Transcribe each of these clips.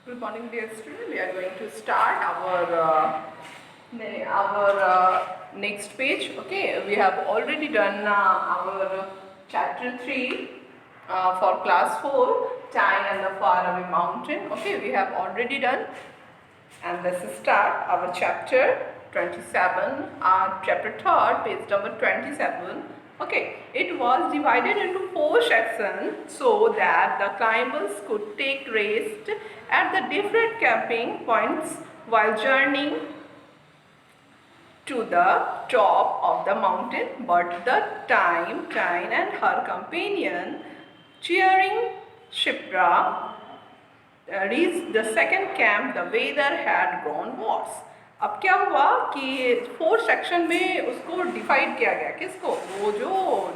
Good morning, dear student. We are going to start our next page. Okay, we have already done our chapter 3 for class 4, Tyne and the Faraway Mountain. Okay, we have already done, and let's start our chapter 27, chapter 3rd, page number 27. Okay, it was divided into 4 sections so that the climbers could take rest at the different camping points while journeying to the top of the mountain. But the time Tyne and her companion, cheering Shipra, reached the second camp, the weather had grown worse. अब क्या हुआ कि 4 section में उसको divide किया गया, किसको, वो जो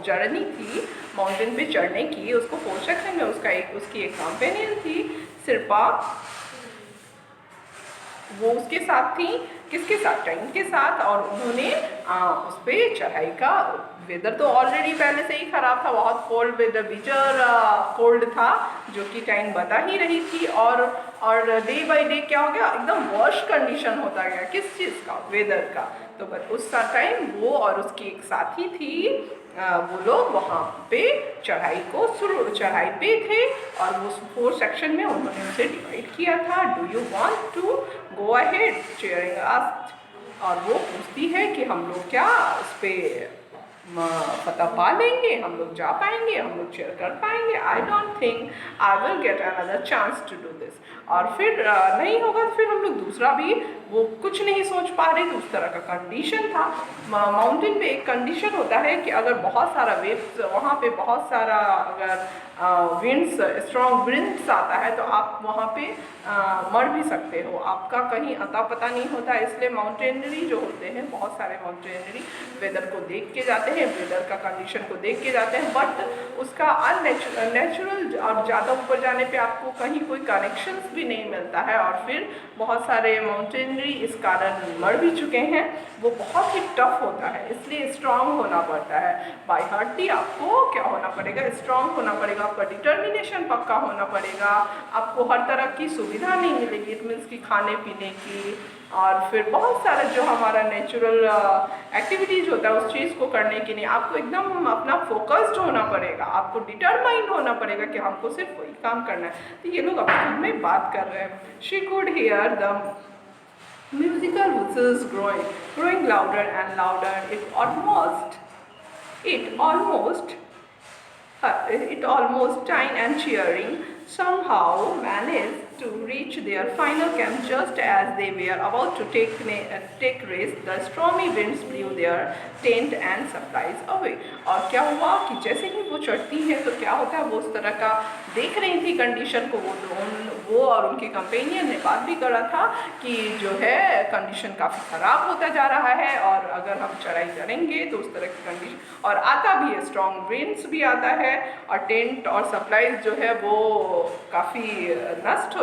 जर्नी थी माउंटेन पे चढ़ने की, उसको 4 सेक्शन में उसकी एक कंपेनियन थी शिल्पा, वो उसके साथ थी, किसके साथ, टाइम के साथ, और उन्होंने उस पर चढ़ाई का, वेदर तो ऑलरेडी पहले से ही खराब था, बहुत कोल्ड वेदर, बिटर कोल्ड था, जो कि टाइम बता ही रही थी, और डे बाय डे क्या हो गया, एकदम वर्स्ट कंडीशन होता गया, किस चीज़ का, वेदर का। तो बस उस टाइम वो और उसकी एक साथी थी, वो लोग वहाँ पे चढ़ाई पे थे, और वो 4 सेक्शन में उन्होंने उसे डिवाइड किया था। Do you want to go ahead, chairing asked, और वो पूछती है कि हम लोग क्या उस पर फतह पा लेंगे, हम लोग जा पाएंगे, हम लोग चेयर कर पाएंगे। I don't think I will get another chance to do this. और फिर नहीं होगा तो फिर हम लोग दूसरा भी, वो कुछ नहीं सोच पा रहे थे, उस तरह का कंडीशन था। माउंटेन पे एक कंडीशन होता है कि अगर बहुत सारा वेव्स, वहाँ पे बहुत सारा अगर विंड्स, स्ट्रॉन्ग विंड्स आता है तो आप वहाँ पे मर भी सकते हो, आपका कहीं अता पता नहीं होता। इसलिए माउंटेनरी जो होते हैं, बहुत सारे माउंटेनरी वेदर को देख के जाते हैं, वेदर का कंडीशन को देख के जाते हैं, बट उसका नेचुरल और ज़्यादा ऊपर जाने पे आपको कहीं कोई कनेक्शंस भी नहीं मिलता है, और फिर बहुत सारे माउंटेनरी इस कारण मर भी चुके हैं। वो बहुत ही टफ होता है, इसलिए स्ट्रांग होना पड़ता है। बाय हार्ट ही आपको क्या होना पड़ेगा, स्ट्रांग होना पड़ेगा, आपका डिटर्मिनेशन पक्का होना पड़ेगा। आपको हर तरह की सुविधा नहीं मिलेगी, इट मीन्स कि खाने पीने की, और फिर बहुत सारा जो हमारा नेचुरल एक्टिविटीज़ होता है उस चीज़ को करने के लिए आपको एकदम अपना फोकस्ड होना पड़ेगा, आपको डिटरमाइंड होना पड़ेगा कि हमको सिर्फ वही काम करना है। तो ये लोग अपने में बात कर रहे हैं। She could hear the musical whistles growing louder and louder. It almost Tyne and cheering somehow managed to reach their final camp just as they were about to take rest. The stormy winds blew their tent and supplies away. और क्या हुआ कि जैसे ही वो चढ़ती है तो क्या होता है, वो उस तरह का देख रही थी कंडीशन को, वो और उनके कंपेनियन ने बात भी करा था कि जो है कंडीशन काफ़ी ख़राब होता जा रहा है, और अगर हम चढ़ाई करेंगे तो उस तरह की कंडीशन, और आता भी है, स्ट्रॉन्ग विंड्स भी आता है, और टेंट और सप्लाईज जो है वो काफ़ी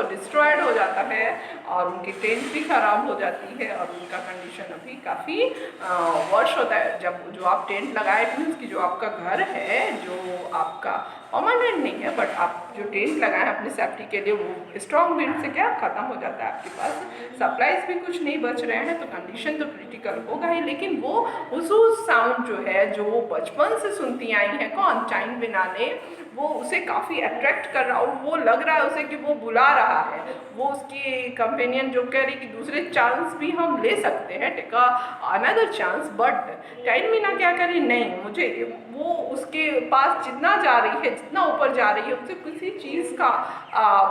डिस्ट्रॉयड हो जाता है, और उनकी टेंट भी ख़राब हो जाती है, और उनका कंडीशन अभी काफ़ी वर्ष होता है। जब जो आप टेंट लगाए, मीन्स कि जो आपका घर है, जो आपका परमानेंट नहीं है, बट आप जो टेंट लगाए अपने सेफ्टी के लिए, वो स्ट्रॉन्ग विंड से क्या ख़त्म हो जाता है, आपके पास सप्लाईज भी कुछ नहीं बच रहे हैं, तो कंडीशन तो क्रिटिकल होगा ही। लेकिन वो उस साउंड जो है, जो वो बचपन से सुनती आई है, कौन, टाइम बिना ने, वो उसे काफ़ी अट्रैक्ट कर रहा, और वो लग रहा है उसे कि वो बुला रहा है, वो उसकी कंपेनियन जो कह रही कि दूसरे चांस भी हम ले सकते हैं, take another chance, but time Meena क्या करे, नहीं, मुझे वो उसके पास जितना जा रही है, जितना ऊपर जा रही है, उससे किसी चीज़ का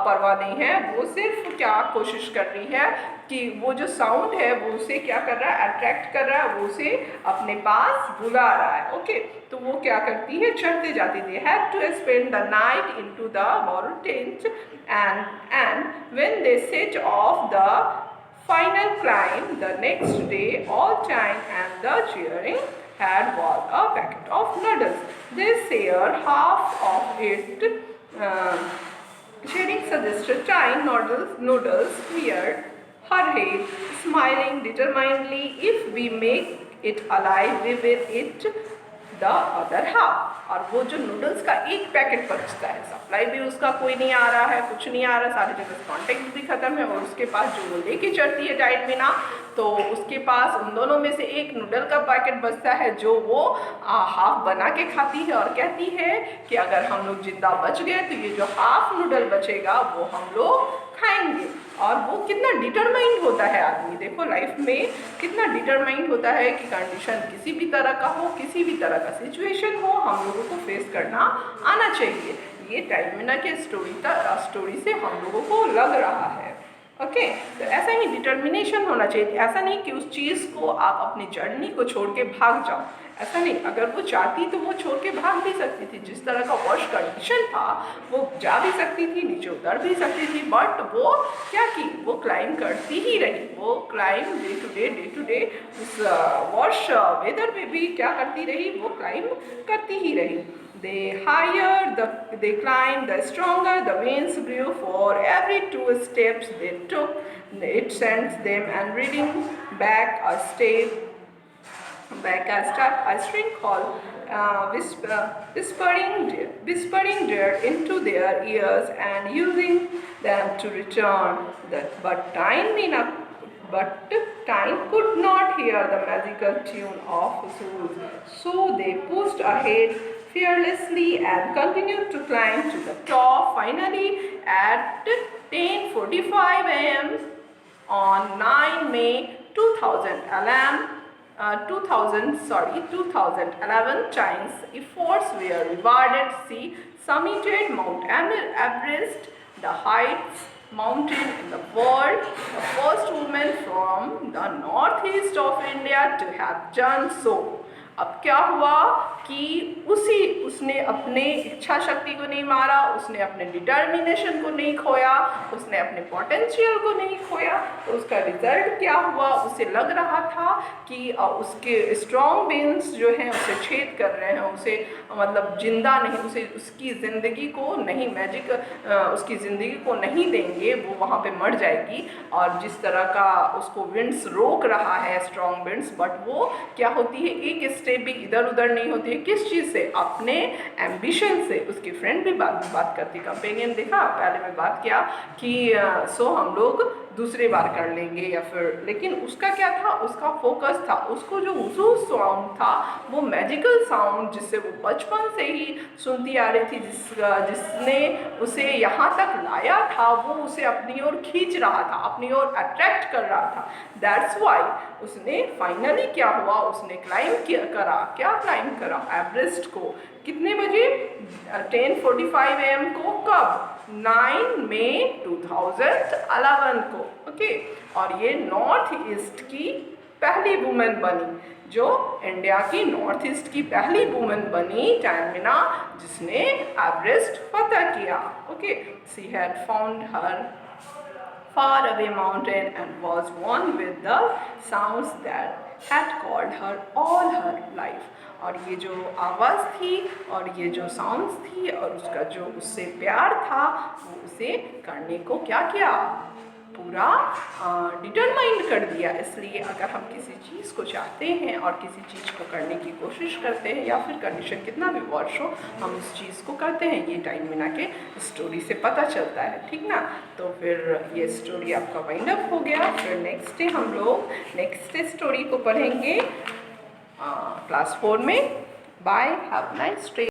परवाह नहीं है, वो सिर्फ क्या कोशिश कर रही है कि वो जो साउंड है वो उसे क्या कर रहा है, अट्रैक्ट कर रहा है, वो उसे अपने पास बुला रहा है। ओके, तो वो क्या करती है, चढ़ते जाती थी। Had to spend the night into the mountains and when they set off the final climb the next day, all Tyne and the cheering had was a packet of noodles. They shared half of it. Cheering suggested Tyne noodles cleared her head, smiling determinedly. If we make it alive, we will eat the other half. और वो जो noodles का एक packet बचता है, supply भी उसका कोई नहीं आ रहा है, कुछ नहीं आ रहा, सारी जगह कॉन्टेक्ट भी खत्म है, और उसके पास जो वो लेके चढ़ती है डाइट में ना, तो उसके पास उन दोनों में से एक नूडल का पैकेट बचता है जो वो हाफ बना के खाती है और कहती है कि अगर हम लोग जिंदा बच गए तो ये जो हाफ नूडल बचेगा वो हम लोग खाएंगे। और वो कितना डिटरमाइंड होता है आदमी, देखो लाइफ में कितना डिटरमाइंड होता है कि कंडीशन किसी भी तरह का हो, किसी भी तरह का सिचुएशन हो, हम लोगों को फेस करना आना चाहिए। ये टाइम मीना के स्टोरी से हम लोगों को लग रहा है। ओके, तो ऐसा ही डिटर्मिनेशन होना चाहिए। ऐसा नहीं कि उस चीज़ को आप अपनी जर्नी को छोड़ के भाग जाओ, ऐसा नहीं। अगर वो चाहती तो वो छोड़ के भाग भी सकती थी, जिस तरह का वॉश कंडीशन था वो जा भी सकती थी, नीचे उतर भी सकती थी, बट वो क्या की, वो क्लाइंब करती ही रही। वो क्लाइंब डे टू डे उस वॉश वेदर में भी क्या करती रही, वो क्लाइंब करती ही रही। They climbed, the stronger the winds grew. For every 2 steps they took, it sends them and reading back a step, a string call, whispering dirt into their ears and using them to return. But time could not hear the magical tune of souls, so they pushed ahead fearlessly and continued to climb to the top. Finally, at 10:45 a.m. on 9 May 2011, Chinese efforts were rewarded. She summited Mount Everest, the highest mountain in the world, the first woman from the northeast of India to have done so. अब क्या हुआ कि उसने अपने इच्छा शक्ति को नहीं मारा, उसने अपने डिटर्मिनेशन को नहीं खोया, उसने अपने पोटेंशियल को नहीं खोया। तो उसका रिजल्ट क्या हुआ, उसे लग रहा था कि उसके स्ट्रॉन्ग बेन्स जो हैं उसे छेद कर रहे हैं, उसे मतलब जिंदा नहीं, उसे उसकी ज़िंदगी को नहीं, मैजिक उसकी ज़िंदगी को नहीं देंगे, वो वहाँ पे मर जाएगी। और जिस तरह का उसको विंड्स रोक रहा है, स्ट्रॉन्ग विंड्स, बट वो क्या होती है, एक स्टेप भी इधर उधर नहीं होती है। किस चीज़ से, अपने एम्बिशन से। उसकी फ्रेंड भी बात करती, कंपेनियन देखा पहले मैं बात किया कि सो हम लोग दूसरी बार कर लेंगे या फिर, लेकिन उसका क्या था, उसका फोकस था, उसको जो उसूल साउंड था वो मैजिकल साउंड जिससे वो बचपन से ही सुनती आ रही थी, जिसने उसे यहाँ तक लाया था, वो उसे अपनी ओर खींच रहा था, अपनी ओर अट्रैक्ट कर रहा था। दैट्स वाई उसने फाइनली क्या हुआ, उसने क्लाइंब करा। क्या क्लाइंब करा, एवरेस्ट को। कितने बजे, 10:45 AM को। कब, 9 मई 2011 को। ओके, और ये नॉर्थ ईस्ट की पहली वुमेन बनी, जो इंडिया की नॉर्थ ईस्ट की पहली वुमेन बनी, टाइमिना, जिसने एवरेस्ट फतह किया। Okay, she had found her far away mountain and was one with the sounds that had called her all her life. और ये जो आवाज़ थी और ये जो साउंड्स थी और उसका जो उससे प्यार था, वो उसे करने को क्या किया, पूरा डिटरमाइंड कर दिया। इसलिए अगर हम किसी चीज़ को चाहते हैं और किसी चीज़ को करने की कोशिश करते हैं, या फिर कंडीशन कितना भी वर्ष हो, हम उस चीज़ को करते हैं। ये टाइम मीना के स्टोरी से पता चलता है, ठीक ना। तो फिर ये स्टोरी आपका वाइंड अप हो गया। फिर नेक्स्ट डे हम लोग नेक्स्ट स्टोरी को पढ़ेंगे क्लास 4 में। Bye, have nice day.